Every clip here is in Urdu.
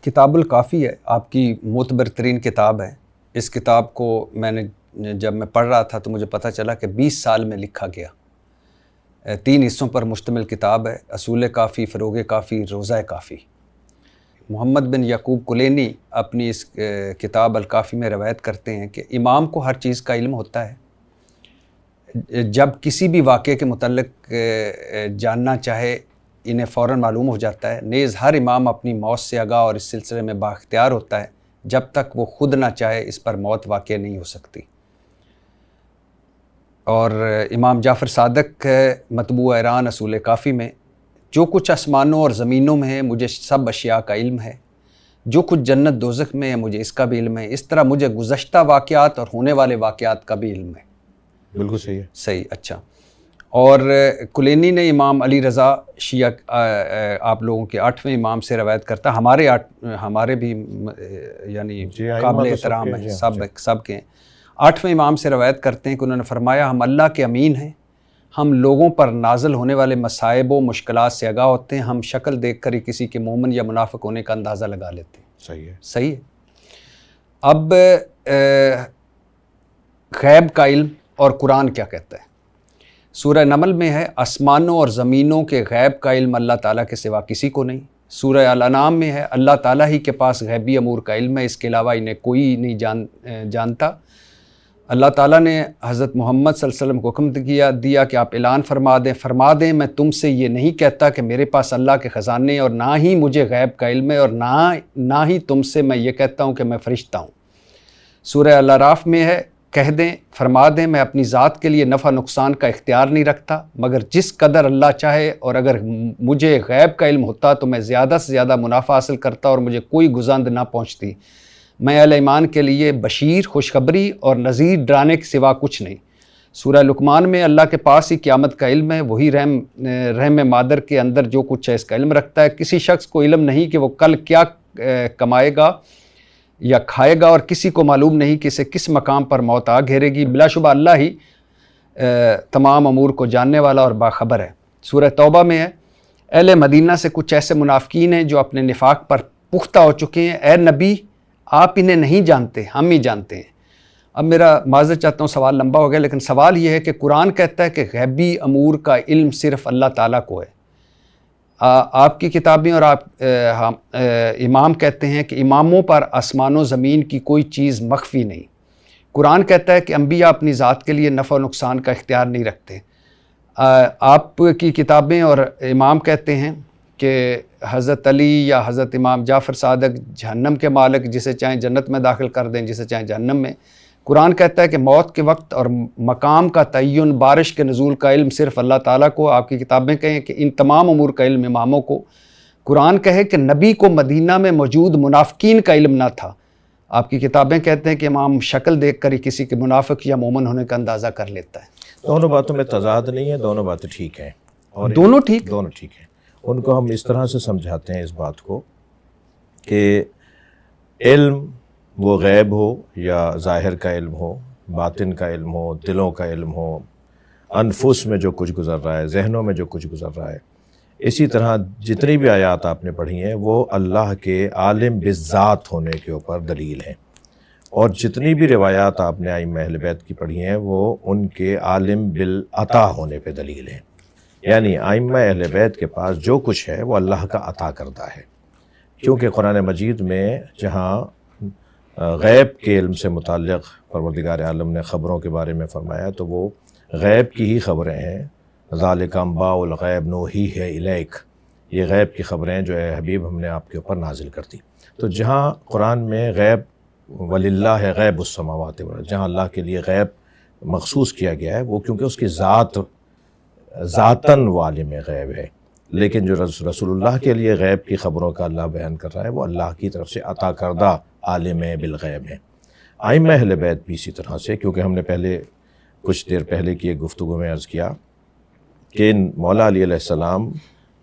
کتاب الکافی ہے، آپ کی معتبر ترین کتاب ہے۔ اس کتاب کو جب میں پڑھ رہا تھا تو مجھے پتہ چلا کہ 20 سال میں لکھا گیا۔ 3 حصوں پر مشتمل کتاب ہے، اصول کافی، فروغ کافی، روضہ کافی۔ محمد بن یعقوب کلینی اپنی اس کتاب الکافی میں روایت کرتے ہیں کہ امام کو ہر چیز کا علم ہوتا ہے، جب کسی بھی واقعے کے متعلق جاننا چاہے انہیں فوراً معلوم ہو جاتا ہے۔ نیز ہر امام اپنی موت سے آگاہ اور اس سلسلے میں بااختیار ہوتا ہے، جب تک وہ خود نہ چاہے اس پر موت واقع نہیں ہو سکتی۔ اور امام جعفر صادق مطبوع ایران اصول کافی میں، جو کچھ آسمانوں اور زمینوں میں ہے مجھے سب اشیاء کا علم ہے، جو کچھ جنت دوزخ میں ہے مجھے اس کا بھی علم ہے، اس طرح مجھے گزشتہ واقعات اور ہونے والے واقعات کا بھی علم ہے۔ بالکل صحیح ہے، صحیح، اچھا۔ اور کلینی نے امام علی رضا شیعہ آپ لوگوں کے 8ویں امام سے روایت کرتا، ہمارے بھی یعنی قابل احترام ہیں، سب کے 8ویں امام سے روایت کرتے ہیں کہ انہوں نے فرمایا، ہم اللہ کے امین ہیں، ہم لوگوں پر نازل ہونے والے مصائب و مشکلات سے آگاہ ہوتے ہیں، ہم شکل دیکھ کر ہی کسی کے مومن یا منافق ہونے کا اندازہ لگا لیتے ہیں۔ صحیح ہے، صحیح ہے۔ اب غیب کا علم اور قرآن کیا کہتا ہے؟ سورہ نمل میں ہے، آسمانوں اور زمینوں کے غیب کا علم اللہ تعالیٰ کے سوا کسی کو نہیں۔ سورہ الانعام میں ہے، اللہ تعالیٰ ہی کے پاس غیبی امور کا علم ہے، اس کے علاوہ انہیں کوئی نہیں جانتا۔ اللہ تعالیٰ نے حضرت محمد صلی اللہ علیہ وسلم کو حکم دیا کہ آپ اعلان فرما دیں میں تم سے یہ نہیں کہتا کہ میرے پاس اللہ کے خزانے اور نہ ہی مجھے غیب کا علم ہے، اور نہ ہی تم سے میں یہ کہتا ہوں کہ میں فرشتہ ہوں۔ سورہ الاعراف میں ہے، فرما دیں میں اپنی ذات کے لیے نفع نقصان کا اختیار نہیں رکھتا مگر جس قدر اللہ چاہے، اور اگر مجھے غیب کا علم ہوتا تو میں زیادہ سے زیادہ منافع حاصل کرتا اور مجھے کوئی گزند نہ پہنچتی۔ میں اہل ایمان کے لیے بشیر، خوشخبری اور نذیر ڈرانے کے سوا کچھ نہیں۔ سورہ لقمان میں اللہ کے پاس ہی قیامت کا علم ہے، وہی رحم مادر کے اندر جو کچھ ہے اس کا علم رکھتا ہے۔ کسی شخص کو علم نہیں کہ وہ کل کیا کمائے گا یا کھائے گا، اور کسی کو معلوم نہیں کہ اسے کس مقام پر موت آ گھیرے گی۔ بلا شبہ اللہ ہی تمام امور کو جاننے والا اور باخبر ہے۔ سورہ توبہ میں ہے، اہل مدینہ سے کچھ ایسے منافقین ہیں جو اپنے نفاق پر پختہ ہو چکے ہیں، اے نبی آپ انہیں نہیں جانتے، ہم ہی جانتے ہیں۔ اب میرا معذرت چاہتا ہوں، سوال لمبا ہو گیا، لیکن سوال یہ ہے کہ قرآن کہتا ہے کہ غیبی امور کا علم صرف اللہ تعالیٰ کو ہے۔ آپ کی کتابیں اور امام کہتے ہیں کہ اماموں پر آسمان و زمین کی کوئی چیز مخفی نہیں۔ قرآن کہتا ہے کہ انبیاء اپنی ذات کے لیے نفع و نقصان کا اختیار نہیں رکھتے۔ آپ کی کتابیں اور امام کہتے ہیں کہ حضرت علی یا حضرت امام جعفر صادق جہنم کے مالک، جسے چاہیں جنت میں داخل کر دیں، جسے چاہیں جہنم میں۔ قرآن کہتا ہے کہ موت کے وقت اور مقام کا تعین، بارش کے نزول کا علم صرف اللہ تعالیٰ کو۔ آپ کی کتابیں کہیں کہ ان تمام امور کا علم اماموں کو۔ قرآن کہے کہ نبی کو مدینہ میں موجود منافقین کا علم نہ تھا۔ آپ کی کتابیں کہتے ہیں کہ امام شکل دیکھ کر ہی کسی کے منافق یا مومن ہونے کا اندازہ کر لیتا ہے۔ دونوں باتوں میں تضاد نہیں ہے، دونوں باتیں ٹھیک ہیں، اور دونوں ٹھیک ہیں۔ ان کو ہم اس طرح سے سمجھاتے ہیں اس بات کو کہ علم وہ غیب ہو یا ظاہر کا علم ہو، باطن کا علم ہو، دلوں کا علم ہو، انفس میں جو کچھ گزر رہا ہے، ذہنوں میں جو کچھ گزر رہا ہے، اسی طرح جتنی بھی آیات آپ نے پڑھی ہیں وہ اللہ کے عالم بالذات ہونے کے اوپر دلیل ہیں، اور جتنی بھی روایات آپ نے ائمہ اہل بیت کی پڑھی ہیں وہ ان کے عالم بالعطا ہونے پہ دلیل ہیں۔ یعنی ائمہ اہل بیت کے پاس جو کچھ ہے وہ اللہ کا عطا کردہ ہے، کیونکہ قرآن مجید میں جہاں غیب کے علم سے متعلق پروردگار عالم نے خبروں کے بارے میں فرمایا تو وہ غیب کی ہی خبریں ہیں۔ ذالک انباء الغیب نوحیہ الیک، یہ غیب کی خبریں جو ہے حبیب ہم نے آپ کے اوپر نازل کر دی۔ تو جہاں قرآن میں غیب وللہ غیب السماوات والارض، جہاں اللہ کے لیے غیب مخصوص کیا گیا ہے، وہ کیونکہ اس کی ذاتاً وہ عالم غیب ہے، لیکن جو رسول اللہ کے لیے غیب کی خبروں کا اللہ بیان کر رہا ہے وہ اللہ کی طرف سے عطا کردہ عالم بالغیب ہے۔ ائمہ اہل بیت بھی اسی طرح سے، کیونکہ ہم نے کچھ دیر پہلے کی ایک گفتگو میں عرض کیا کہ مولا علی علیہ السلام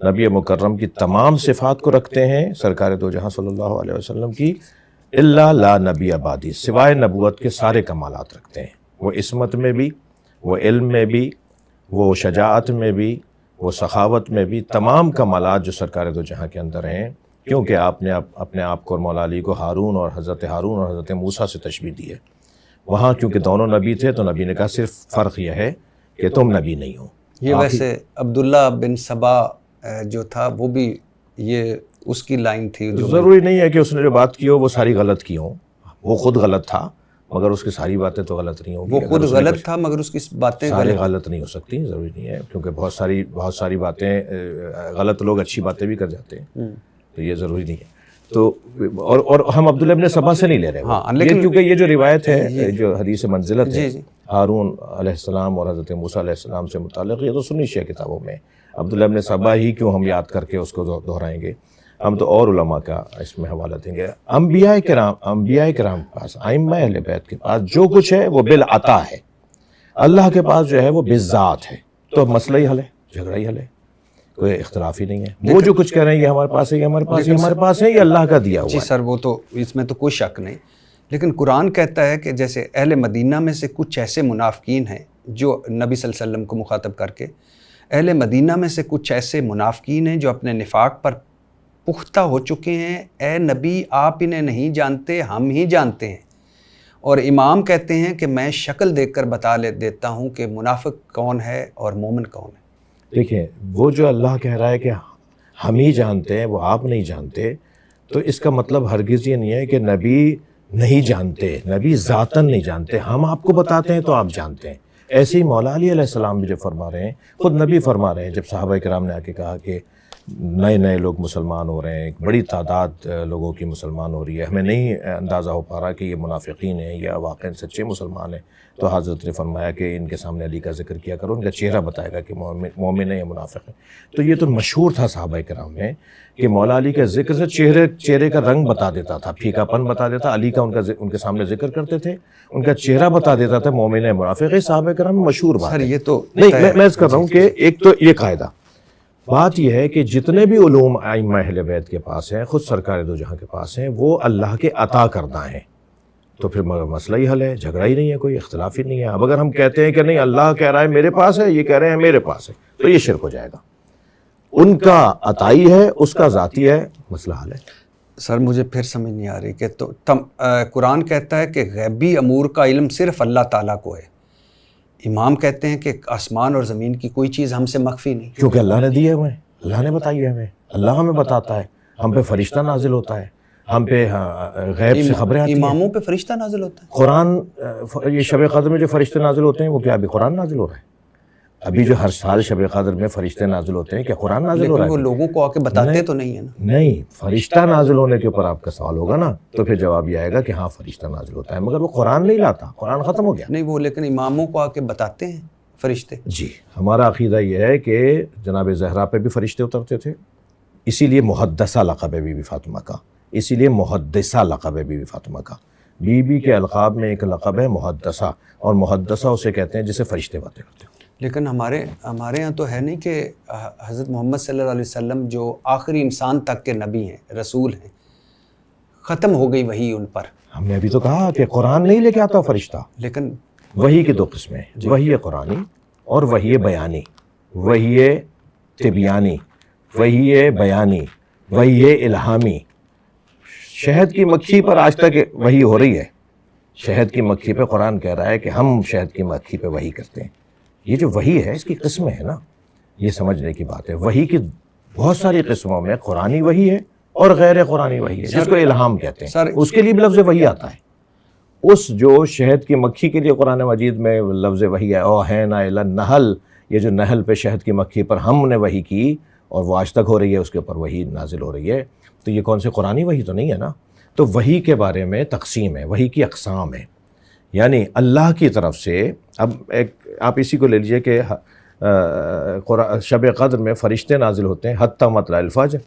نبی مکرم کی تمام صفات کو رکھتے ہیں، سرکار دو جہاں صلی اللہ علیہ وسلم کی، الا لا نبی بعدی، سوائے نبوت کے سارے کمالات رکھتے ہیں۔ وہ عصمت میں بھی، وہ علم میں بھی، وہ شجاعت میں بھی، وہ سخاوت میں بھی، تمام کمالات جو سرکار دو جہاں کے اندر ہیں کیونکہ آپ نے اپنے آپ کو اور مولا علی کو ہارون اور حضرت موسیٰ سے تشبیہ دی ہے. وہاں چونکہ دونوں نبی تھے تو نبی نے کہا صرف فرق یہ ہے کہ تم نبی نہیں ہو. یہ ویسے عبداللہ بن سبا جو تھا وہ بھی یہ اس کی لائن تھی. ضروری نہیں ہے کہ اس نے جو بات کی ہو وہ ساری غلط کی ہوں. وہ خود غلط تھا مگر اس کی ساری باتیں تو غلط نہیں ہوں گی. وہ خود غلط تھا مگر اس کی باتیں سارے غلط نہیں ہو سکتی. ضروری نہیں ہے کیونکہ بہت ساری باتیں غلط لوگ اچھی باتیں بھی کر جاتے ہیں تو یہ ضروری نہیں ہے. تو اور ہم عبداللہ ابن سبا سے نہیں لے رہے ہیں کیونکہ یہ جو روایت ہے جو حدیث منزلت ہے ہارون علیہ السلام اور حضرت موسیٰ علیہ السلام سے متعلق یہ تو سنی شیعہ کتابوں میں. عبداللہ ابن سبا ہی کیوں ہم یاد کر کے اس کو دہرائیں گے. ہم تو اور علماء کا اس میں حوالہ دیں گے. انبیاء کرام کے پاس ائمہ اہل بیت کے پاس جو کچھ ہے وہ بالعطا ہے. اللہ کے پاس جو ہے وہ بالذات ہے. تو مسئلہ ہی حل ہے, جھگڑا ہی حل ہے, کوئی اختلاف ہی نہیں ہے. وہ جو کچھ کہہ رہے ہیں یہ ہمارے پاس ہے, یہ ہمارے پاس ہے, یہ اللہ کا دیا ہوا ہے. جی سر وہ تو اس میں تو کوئی شک نہیں. لیکن قرآن کہتا ہے کہ جیسے اہل مدینہ میں سے کچھ ایسے منافقین ہیں جو نبی صلی اللہ علیہ وسلم کو مخاطب کر کے اہل مدینہ میں سے کچھ ایسے منافقین ہیں جو اپنے نفاق پر پختہ ہو چکے ہیں. اے نبی آپ انہیں نہیں جانتے, ہم ہی جانتے ہیں. اور امام کہتے ہیں کہ میں شکل دیکھ کر بتا دیتا ہوں کہ منافق کون ہے اور مومن کون ہے. دیکھیں وہ جو اللہ کہہ رہا ہے کہ ہم ہی جانتے ہیں وہ آپ نہیں جانتے, تو اس کا مطلب ہرگز یہ نہیں ہے کہ نبی نہیں جانتے, نبی ذاتاً نہیں جانتے. ہم آپ کو بتاتے ہیں تو آپ جانتے ہیں. ایسے ہی مولا علی علیہ السلام بھی جو فرما رہے ہیں, خود نبی فرما رہے ہیں جب صحابہ کرام نے آ کے کہا کہ نئے لوگ مسلمان ہو رہے ہیں, ایک بڑی تعداد لوگوں کی مسلمان ہو رہی ہے, ہمیں نہیں اندازہ ہو پا رہا کہ یہ منافقین ہیں یا واقعاً سچے مسلمان ہیں. تو حضرت نے فرمایا کہ ان کے سامنے علی کا ذکر کیا کرو, ان کا چہرہ بتائے گا کہ مومن ہے یا منافق ہے. تو یہ تو مشہور تھا صحابہ کرام میں کہ مولا علی کے ذکر سے چہرے کا رنگ بتا دیتا تھا, پھیکا پن بتا دیتا. علی کا ان کے سامنے ذکر کرتے تھے, ان کا چہرہ بتا دیتا تھا مومن ہے منافق ہے. صحابہ کرام میں مشہور بات ہے. یہ تو نہیں میں کر رہا ہوں کہ ایک تو یہ قاعدہ بات یہ ہے کہ جتنے بھی علوم ائمہ اہل بیت کے پاس ہیں, خود سرکار دو جہاں کے پاس ہیں, وہ اللہ کے عطا کردہ ہیں. تو پھر مسئلہ ہی حل ہے, جھگڑا ہی نہیں ہے, کوئی اختلاف ہی نہیں ہے. اب اگر ہم کہتے ہیں کہ نہیں اللہ کہہ رہا ہے میرے پاس ہے, یہ کہہ رہے ہیں میرے پاس ہے, تو یہ شرک ہو جائے گا. ان کا عطائی ہے, اس کا ذاتی ہے, مسئلہ حل ہے. سر مجھے پھر سمجھ نہیں آ رہی کہ تو قرآن کہتا ہے کہ غیبی امور کا علم صرف اللہ تعالیٰ کو ہے. امام کہتے ہیں کہ آسمان اور زمین کی کوئی چیز ہم سے مخفی نہیں, کیونکہ اللہ نے دیے ہوئے ہیں, اللہ نے بتائی ہے ہمیں, اللہ ہمیں بتاتا ہے. ہم پہ فرشتہ نازل ہوتا ہے, ہم پہ غیب سے خبریں آتی ہیں. اماموں پہ فرشتہ نازل ہوتا ہے. قرآن یہ شب قدر میں جو فرشتے نازل ہوتے ہیں وہ کیا ابھی قرآن نازل ہو رہا ہے؟ ابھی جو ہر سال شب قدر میں فرشتے نازل ہوتے ہیں کیا قرآن نازل ہو رہا ہے؟ وہ لوگوں کو آ کے بتاتے تو نہیں ہے نا. نہیں, فرشتہ نازل ہونے کے اوپر آپ کا سوال ہوگا نا, تو پھر جواب یہ آئے گا کہ ہاں فرشتہ نازل ہوتا ہے, مگر وہ قرآن نہیں لاتا, قرآن ختم ہو گیا. نہیں وہ لیکن اماموں کو آ کے بتاتے ہیں فرشتے. جی ہمارا عقیدہ یہ ہے کہ جناب زہرا پہ بھی فرشتے اترتے تھے, اسی لیے محدثہ لقب ہے بی بی فاطمہ کا, اسی لیے محدثہ لقب ہے بی بی فاطمہ کا. بی بی کے القاب میں ایک لقب ہے محدثہ, اور محدثہ اسے کہتے ہیں جسے فرشتے باتیں کرتے ہیں. لیکن ہمارے یہاں تو ہے نہیں کہ حضرت محمد صلی اللہ علیہ وسلم جو آخری انسان تک کے نبی ہیں, رسول ہیں, ختم ہو گئی وحی ان پر. ہم نے ابھی تو کہا کہ قرآن نہیں لے کے آتا فرشتہ, لیکن وحی کی دو قسمیں ہیں, وحی قرآنی اور وحی بیانی. وحی طبیانی, وحی بیانی, وحی الہامی. شہد کی مکھی پر آج تک وحی ہو رہی ہے, شہد کی مکھی پہ قرآن کہہ رہا ہے کہ ہم شہد کی مکھی پہ وحی کرتے ہیں. یہ جو وحی ہے اس کی قسمیں ہیں نا, یہ سمجھنے کی بات ہے. وحی کی بہت ساری قسموں میں قرآنی وحی ہے اور غیر قرآنی وحی ہے, جس کو الہام کہتے ہیں. اس کے لیے بھی لفظ وحی آتا ہے. اس جو شہد کی مکھی کے لیے قرآن مجید میں لفظ وحی ہے, اوحینا الی النحل, یہ جو نحل پہ شہد کی مکھی پر ہم نے وحی کی اور وہ آج تک ہو رہی ہے, اس کے اوپر وحی نازل ہو رہی ہے, تو یہ کون سی قرآنی وحی تو نہیں ہے نا. تو وحی کے بارے میں تقسیم ہے, وحی کی اقسام ہے. یعنی اللہ کی طرف سے, اب ایک آپ اسی کو لے لیجئے کہ شب قدر میں فرشتے نازل ہوتے ہیں حتی مطلع الفجر.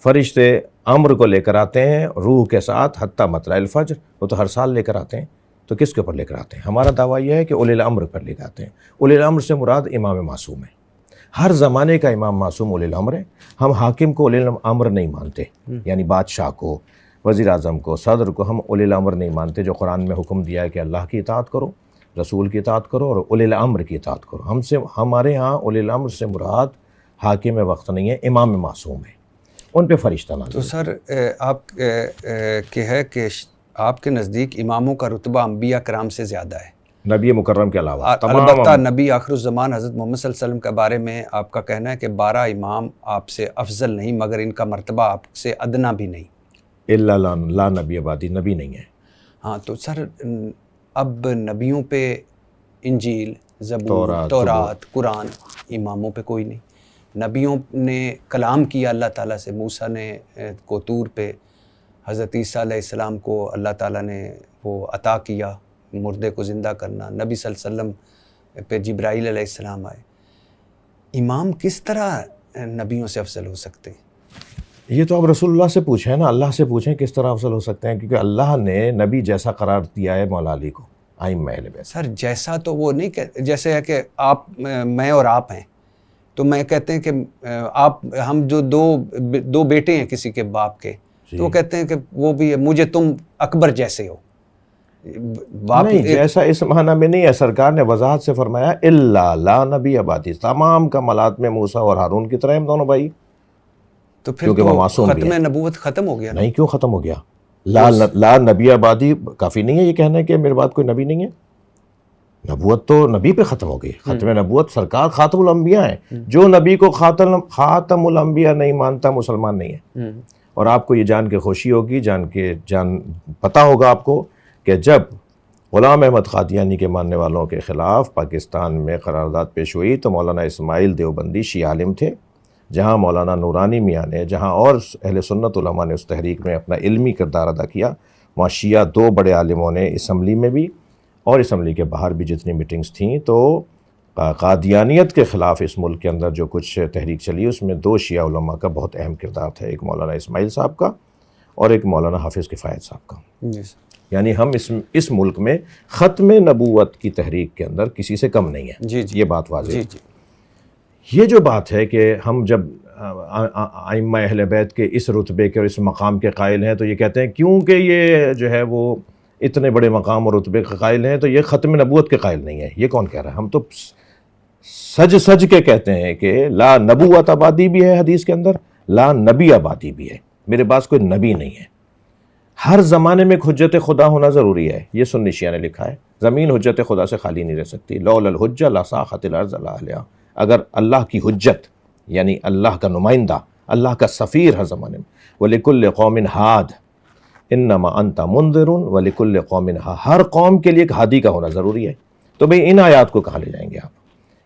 فرشتے امر کو لے کر آتے ہیں روح کے ساتھ حتی مطلع الفجر, وہ تو ہر سال لے کر آتے ہیں. تو کس کے اوپر لے کر آتے ہیں؟ ہمارا دعویٰ یہ ہے کہ اولی الامر پر لے کر آتے ہیں. اولی الامر سے مراد امام معصوم ہے, ہر زمانے کا امام معصوم اولی الامر ہے. ہم حاکم کو اولی الامر نہیں مانتے, یعنی بادشاہ کو, وزیر اعظم کو, صدر کو ہم اولی الامر نہیں مانتے. جو قرآن میں حکم دیا ہے کہ اللہ کی اطاعت کرو, رسول کی اطاعت کرو اور اولی الامر کی اطاعت کرو. ہمارے ہاں اولی الامر سے مراد حاکم وقت نہیں ہے, امام معصوم ہے. ان پہ فرشتہ نازل. تو سر آپ کہ ہے کہ آپ کے نزدیک اماموں کا رتبہ انبیاء کرام سے زیادہ ہے نبی مکرم کے علاوہ. البتہ نبی آخر الزمان حضرت محمد صلی اللہ علیہ وسلم کے بارے میں آپ کا کہنا ہے کہ 12 امام آپ سے افضل نہیں مگر ان کا مرتبہ آپ سے ادنا بھی نہیں. الا لا نبی آبادی، نبی نہیں ہے. ہاں تو سر اب نبیوں پہ انجیل، زبور، تورات، قرآن، اماموں پہ کوئی نہیں. نبیوں نے کلام کیا اللہ تعالیٰ سے، موسیٰ نے کو طور پہ، حضرت عیسیٰ علیہ السلام کو اللہ تعالیٰ نے وہ عطا کیا مردے کو زندہ کرنا، نبی صلی اللہ علیہ وسلم پہ جبرائیل علیہ السلام آئے. امام کس طرح نبیوں سے افضل ہو سکتے ہیں؟ یہ تو اب رسول اللہ سے پوچھیں نا، اللہ سے پوچھیں کس طرح افضل ہو سکتے ہیں، کیونکہ اللہ نے نبی جیسا قرار دیا ہے مولا علی کو ائمہ اہل بیت. سر جیسا تو وہ نہیں کہ جیسے ہے کہ آپ میں اور آپ ہیں تو میں کہتے ہیں کہ آپ ہم جو دو بیٹے ہیں کسی کے باپ کے تو وہ کہتے ہیں کہ وہ بھی مجھے تم اکبر جیسے ہو. باپ نہیں، جیسا اس معنی میں نہیں ہے. سرکار نے وضاحت سے فرمایا الا لا نبی آبادی، تمام کمالات میں موسیٰ اور ہارون کی طرح ہم دونوں بھائی. تو پھر تو ختم نبوت ختم ہو گیا. نہیں، کیوں ختم ہو گیا؟ لا نبی آبادی کافی نہیں ہے یہ کہنا ہے کہ میرے بعد کوئی نبی نہیں ہے. نبوت تو نبی پہ ختم ہو گئی. ختم نبوت سرکار خاتم الانبیاء ہیں. جو نبی کو خاتم الانبیاء نہیں مانتا مسلمان نہیں ہے. اور آپ کو یہ جان کے خوشی ہوگی، جان پتہ ہوگا آپ کو کہ جب غلام احمد قادیانی کے ماننے والوں کے خلاف پاکستان میں قرارداد پیش ہوئی تو مولانا اسماعیل دیوبندی شیعہ عالم تھے. جہاں مولانا نورانی میاں نے، جہاں اور اہل سنت علماء نے اس تحریک میں اپنا علمی کردار ادا کیا، وہاں شیعہ 2 بڑے عالموں نے اسمبلی میں بھی اور اسمبلی کے باہر بھی جتنی میٹنگز تھیں تو قادیانیت کے خلاف اس ملک کے اندر جو کچھ تحریک چلی اس میں 2 شیعہ علماء کا بہت اہم کردار تھا، ایک مولانا اسماعیل صاحب کا اور ایک مولانا حافظ کفایت صاحب کا. یعنی ہم اس ملک میں ختم نبوت کی تحریک کے اندر کسی سے کم نہیں ہیں. یہ بات واضح ہے. یہ جو بات ہے کہ ہم جب ائمہ اہل بیت کے اس رتبے کے اور اس مقام کے قائل ہیں تو یہ کہتے ہیں کیونکہ یہ جو ہے وہ اتنے بڑے مقام اور رتبے کے قائل ہیں تو یہ ختم نبوت کے قائل نہیں ہے. یہ کون کہہ رہا ہے؟ ہم تو سج کے کہتے ہیں کہ لا نبوت آبادی بھی ہے حدیث کے اندر، لا نبی آبادی بھی ہے. میرے پاس کوئی نبی نہیں ہے. ہر زمانے میں ایک حجت خدا ہونا ضروری ہے. یہ سنی شیعہ نے لکھا ہے. زمین حجت خدا سے خالی نہیں رہ سکتی. لولا الحجہ لساخت الارض لا اہلہا. اگر اللہ کی حجت یعنی اللہ کا نمائندہ، اللہ کا سفیر ہر زمانے میں، وَلِكُلِّ قَوْمٍ ہاد انما انت منذر وَلِكُلِّ قَوْمٍ ہاد، ہر قوم کے لیے ایک ہادی کا ہونا ضروری ہے. تو بھئی ان آیات کو کہاں لے جائیں گے آپ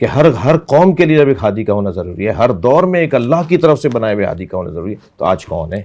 کہ ہر قوم کے لیے جب ایک ہادی کا ہونا ضروری ہے، ہر دور میں ایک اللہ کی طرف سے بنائے ہوئے ہادی کا ہونا ضروری ہے، تو آج کون ہے؟